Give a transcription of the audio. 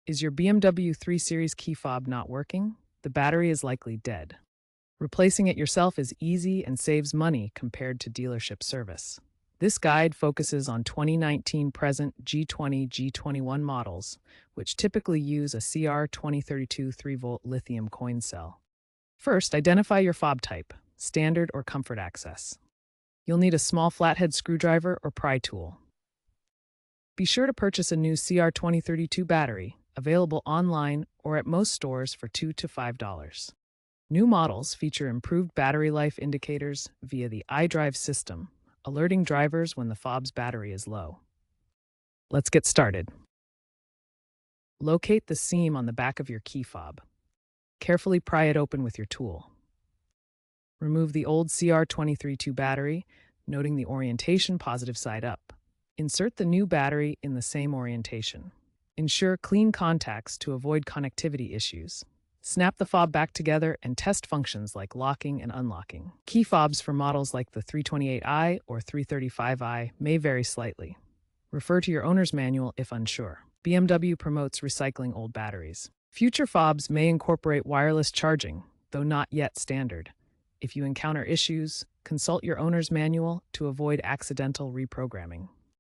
Is your BMW 3 Series key fob not working? The battery is likely dead. Replacing it yourself is easy and saves money compared to dealership service. This guide focuses on 2019 present G20, G21 models, which typically use a CR2032 3-volt lithium coin cell. First, identify your fob type, standard or comfort access. You'll need a small flathead screwdriver or pry tool. Be sure to purchase a new CR2032 battery, available online or at most stores for $2 to $5. New models feature improved battery life indicators via the iDrive system, alerting drivers when the fob's battery is low. Let's get started. Locate the seam on the back of your key fob. Carefully pry it open with your tool. Remove the old CR2032 battery, noting the orientation positive side up. Insert the new battery in the same orientation. Ensure clean contacts to avoid connectivity issues. Snap the fob back together and test functions like locking and unlocking. Key fobs for models like the 328i or 335i may vary slightly. Refer to your owner's manual if unsure. BMW promotes recycling old batteries. Future fobs may incorporate wireless charging, though not yet standard. If you encounter issues, consult your owner's manual to avoid accidental reprogramming.